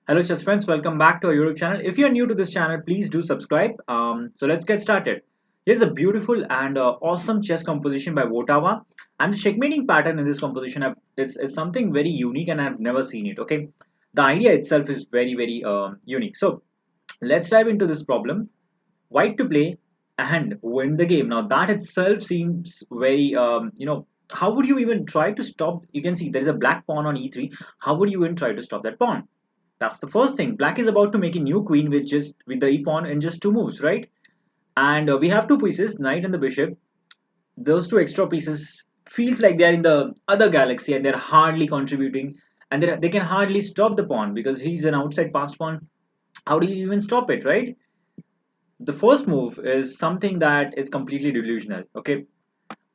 Hello chess friends, welcome back to our YouTube channel. If you're new to this channel, please do subscribe. So let's get started. Here's a beautiful and awesome chess composition by Wotawa, and the checkmating pattern in this composition is something very unique and I've never seen it. Okay, the idea itself is very unique. So let's dive into this problem. White to play and win the game. Now that itself seems very how would you even try to stop? You can see there is a black pawn on e3. How would you even try to stop that pawn? That's the first thing. Black is about to make a new queen with the e pawn in just two moves, right? And we have two pieces, knight and the bishop. Those two extra pieces feels like they are in the other galaxy and they're hardly contributing, and they can hardly stop the pawn because he's an outside passed pawn. How do you even stop it, right? The first move is something that is completely delusional. Okay,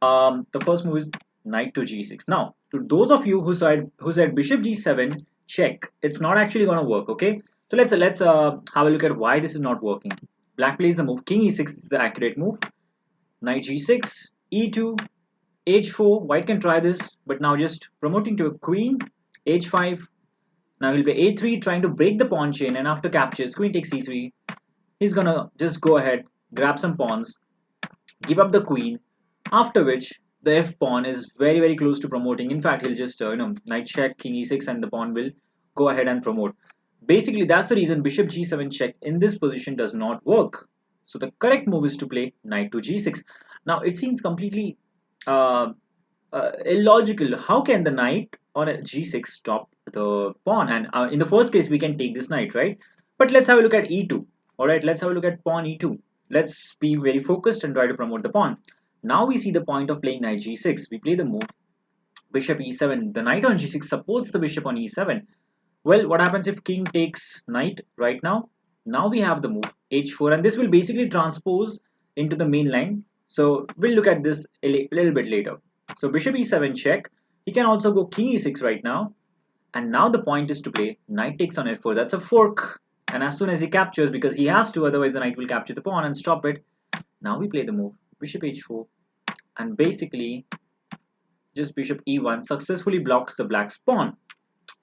the first move is knight to g6. Now, to those of you who said bishop g7 check, it's not actually gonna work. Okay, so let's have a look at why this is not working. Black plays the move king e6 is the accurate move. Knight g6, e2, h4. White can try this, but now just promoting to a queen. h5. Now he'll play a3, trying to break the pawn chain, and after captures, queen takes e3. He's gonna just go ahead, grab some pawns, give up the queen, after which the f pawn is very close to promoting. In fact, he'll just knight check king e6 and the pawn will go ahead and promote. Basically, that's the reason bishop g7 check in this position does not work. So the correct move is to play knight to g6. Now it seems completely illogical. How can the knight on a g6 stop the pawn? And in the first case we can take this knight, right? But let's have a look at e2. All right, let's have a look at pawn e2. Let's be very focused and try to promote the pawn. Now we see the point of playing knight g6. We play the move bishop e7. The knight on g6 supports the bishop on e7. Well, what happens if king takes knight right now? Now we have the move h4, and this will basically transpose into the main line. So we'll look at this a little bit later. So bishop e7 check. He can also go king e6 right now. And now the point is to play knight takes on f4. That's a fork. And as soon as he captures, because he has to, otherwise the knight will capture the pawn and stop it. Now we play the move bishop h4, and basically just bishop e1 successfully blocks the black's pawn.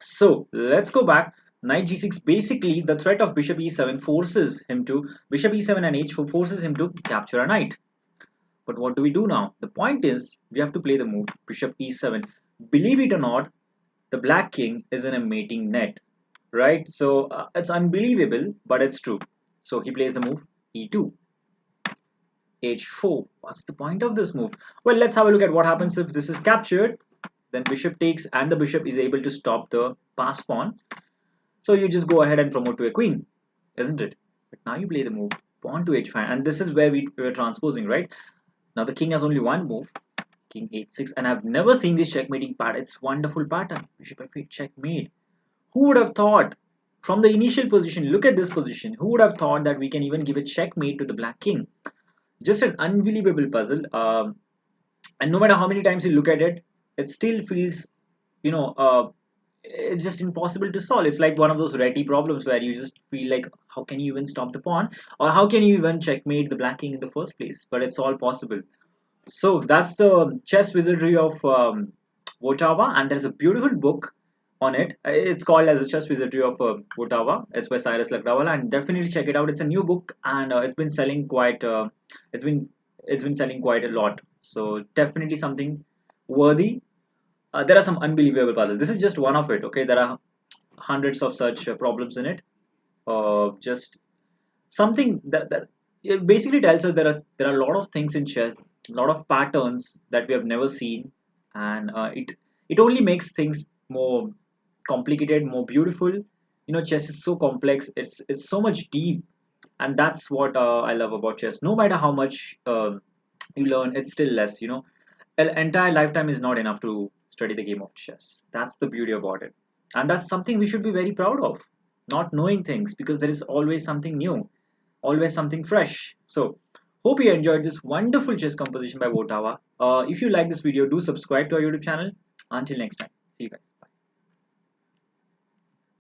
So let's go back. Knight g6, basically the threat of bishop e7 forces him to, bishop e7 and h4 forces him to capture a knight. But what do we do now? The point is we have to play the move bishop e7. Believe it or not, the black king is in a mating net, right? So it's unbelievable, but it's true. So he plays the move e2, h4. What's the point of this move? Well, let's have a look at what happens if this is captured. Then bishop takes, and the bishop is able to stop the passed pawn. So you just go ahead and promote to a queen, isn't it? But now you play the move pawn to h5, and this is where we were transposing, right? Now the king has only one move, king h6, and I've never seen this checkmating pattern. It's wonderful pattern. Bishop f8 checkmate. Who would have thought from the initial position? Look at this position. Who would have thought that we can even give a checkmate to the black king? Just an unbelievable puzzle. And no matter how many times you look at it, it still feels, you know, it's just impossible to solve. It's like one of those Reti problems where you just feel like, how can you even stop the pawn, or how can you even checkmate the black king in the first place? But it's all possible. So that's the chess wizardry of Wotawa, and there's a beautiful book on it. It's called as a chess wizardry of Wotawa. It's by Cyrus Lakdawala, and definitely check it out. It's a new book, and it's been selling quite. It's been it's been selling quite a lot. So definitely something worthy. There are some unbelievable puzzles. This is just one of it. Okay, there are hundreds of such problems in it. Just something that it basically tells us there are a lot of things in chess, a lot of patterns that we have never seen, and it only makes things more complicated, more beautiful. Chess is so complex. It's so much deep, and that's what I love about chess. No matter how much you learn, it's still less. An entire lifetime is not enough to study the game of chess. That's the beauty about it, and that's something we should be very proud of. Not knowing things, because there is always something new, always something fresh. So, hope you enjoyed this wonderful chess composition by Wotawa. If you like this video, do subscribe to our YouTube channel. Until next time, see you guys.